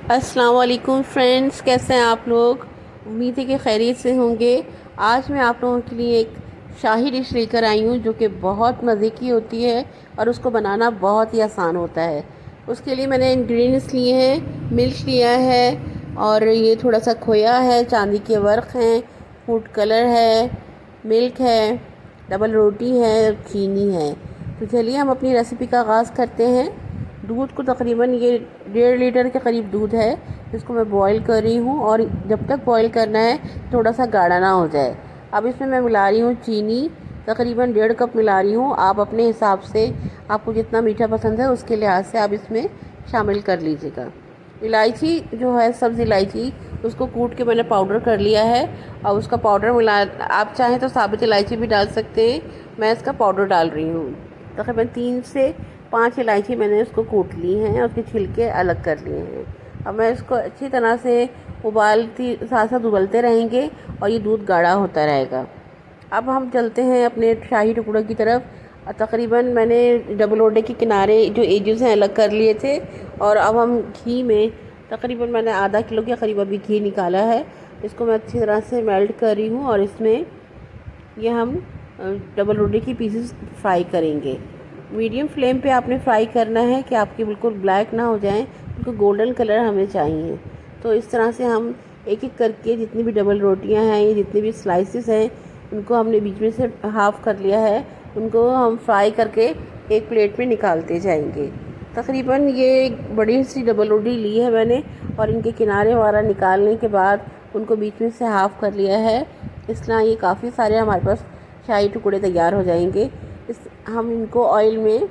अस्सलाम वालेकुम फ्रेंड्स, कैसे हैं आप लोग। उम्मीद है कि खैरियत से होंगे। आज मैं आप लोगों के लिए एक शाही डिश लेकर आई हूँ जो कि बहुत मज़े की होती है और उसको बनाना बहुत ही आसान होता है। उसके लिए मैंने इंग्रेडिएंट्स लिए हैं, मिल्क लिया है और ये थोड़ा सा खोया है, चांदी के वर्क हैं, फूड कलर है, मिल्क है, डबल रोटी है, चीनी है। तो चलिए हम अपनी रेसिपी का आगाज़ करते हैं। दूध को तकरीबन ये 1.5 लीटर के करीब दूध है, जिसको मैं बॉईल कर रही हूँ और जब तक बॉईल करना है थोड़ा सा गाढ़ा ना हो जाए। अब इसमें मैं मिला रही हूँ चीनी, तकरीबन 1.5 कप मिला रही हूँ। आप अपने हिसाब से, आपको जितना मीठा पसंद है उसके लिहाज से आप इसमें शामिल कर लीजिएगा। इलायची जो है, सब्ज़ इलायची, उसको कूट के मैंने पाउडर कर लिया है और उसका पाउडर मिला। आप चाहें तो साबुत इलायची भी डाल सकते हैं, मैं इसका पाउडर डाल रही हूँ। तकरीबन 3 से 5 इलायची मैंने उसको कूट ली हैं और उसके छिलके अलग कर लिए हैं। अब मैं इसको अच्छी तरह से साथ साथ उबलते रहेंगे और ये दूध गाढ़ा होता रहेगा। अब हम चलते हैं अपने शाही टुकड़ों की तरफ। तकरीबन मैंने डबल रोटी के किनारे जो एजेस हैं अलग कर लिए थे और अब हम घी में, तकरीबन मैंने आधा किलो के करीब अभी घी निकाला है। इसको मैं अच्छी तरह से मेल्ट कर रही हूँ और इसमें ये हम डबल रोटी की पीसेस फ्राई करेंगे। मीडियम फ्लेम पे आपने फ्राई करना है कि आपकी बिल्कुल ब्लैक ना हो जाएं, बिल्कुल गोल्डन कलर हमें चाहिए। तो इस तरह से हम एक एक करके जितनी भी डबल रोटियां हैं, ये जितनी भी स्लाइसेस हैं, उनको हमने बीच में से हाफ़ कर लिया है। उनको हम फ्राई करके एक प्लेट में निकालते जाएंगे। तकरीबन ये एक बड़ी सी डबल रोटी ली है मैंने और इनके किनारे वाला निकालने के बाद उनको बीच में से हाफ़ कर लिया है। इस तरह ये काफ़ी सारे हमारे पास शाही टुकड़े तैयार हो जाएंगे। हम इनको ऑयल में,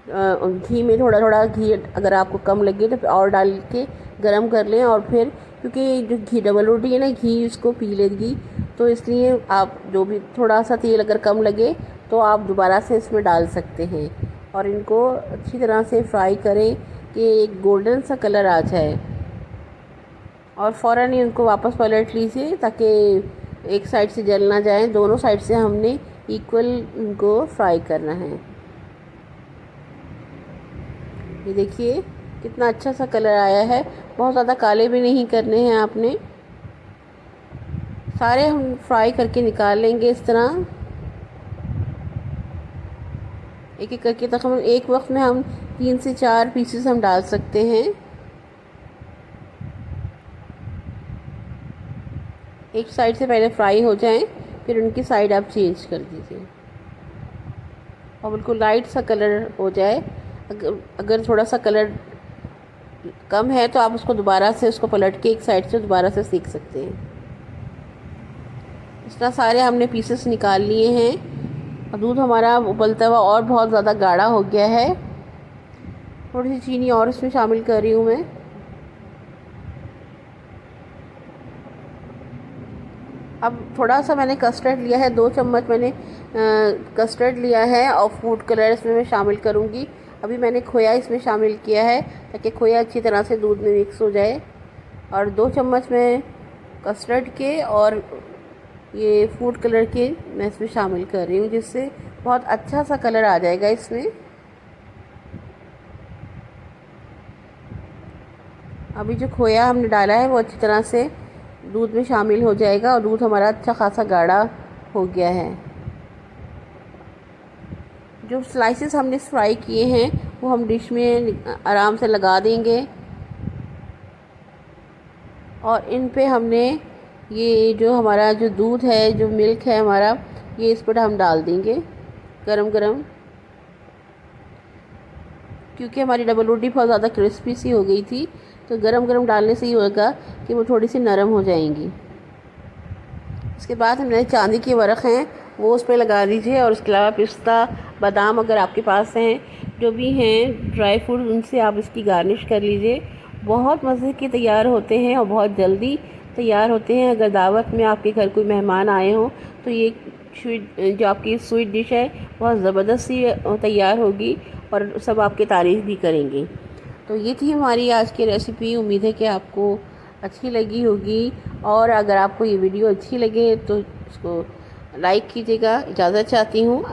घी में, थोड़ा थोड़ा घी अगर आपको कम लगे तो और डाल के गरम कर लें। और फिर क्योंकि जो घी डबल रोटी है ना, घी उसको पी लेगी, तो इसलिए आप जो भी थोड़ा सा तेल अगर कम लगे तो आप दोबारा से इसमें डाल सकते हैं और इनको अच्छी तरह से फ्राई करें कि एक गोल्डन सा कलर आ जाए और फ़ौरन ही उनको वापस पलट लीजिए ताकि एक साइड से जल ना जाए। दोनों साइड से हमने इक्वल इनको फ्राई करना है। ये देखिए कितना अच्छा सा कलर आया है। बहुत ज़्यादा काले भी नहीं करने हैं आपने। सारे हम फ्राई करके निकाल लेंगे इस तरह एक एक करके। तकरीबन एक वक्त में हम 3 से 4 पीसेस हम डाल सकते हैं। एक साइड से पहले फ्राई हो जाएं, फिर उनकी साइड आप चेंज कर दीजिए और बिल्कुल लाइट सा कलर हो जाए। अगर थोड़ा सा कलर कम है तो आप उसको दोबारा से, उसको पलट के एक साइड से दोबारा से सेक सकते हैं। इस तरह सारे हमने पीसेस निकाल लिए हैं और दूध हमारा उबलता हुआ और बहुत ज़्यादा गाढ़ा हो गया है। थोड़ी सी चीनी और इसमें शामिल कर रही हूँ मैं। अब थोड़ा सा मैंने कस्टर्ड लिया है, 2 चम्मच मैंने कस्टर्ड लिया है और फूड कलर इसमें मैं शामिल करूँगी। अभी मैंने खोया इसमें शामिल किया है ताकि खोया अच्छी तरह से दूध में मिक्स हो जाए। और 2 चम्मच मैं कस्टर्ड के और ये फूड कलर के मैं इसमें शामिल कर रही हूँ, जिससे बहुत अच्छा सा कलर आ जाएगा इसमें। अभी जो खोया हमने डाला है वो अच्छी तरह से दूध में शामिल हो जाएगा और दूध हमारा अच्छा खासा गाढ़ा हो गया है। जो स्लाइसेस हमने फ्राई किए हैं वो हम डिश में आराम से लगा देंगे और इन पे हमने ये जो हमारा जो दूध है, जो मिल्क है हमारा, ये इस पर हम डाल देंगे गरम गरम। क्योंकि हमारी डबल रोटी बहुत ज़्यादा क्रिस्पी सी हो गई थी, तो गरम गरम डालने से ही होगा कि वो थोड़ी सी नरम हो जाएंगी। इसके बाद हमने चांदी के वर्क हैं वो उस पर लगा दीजिए और उसके अलावा पिस्ता, बादाम अगर आपके पास हैं, जो भी हैं ड्राई फ्रूट, उनसे आप इसकी गार्निश कर लीजिए। बहुत मज़े के तैयार होते हैं और बहुत जल्दी तैयार होते हैं। अगर दावत में आपके घर कोई मेहमान आए हों तो ये जो आपकी स्वीट डिश है बहुत ज़बरदस्त सी तैयार होगी और सब आपकी तारीफ़ भी करेंगे। तो ये थी हमारी आज की रेसिपी। उम्मीद है कि आपको अच्छी लगी होगी और अगर आपको ये वीडियो अच्छी लगे तो इसको लाइक कीजिएगा। इजाज़त चाहती हूँ।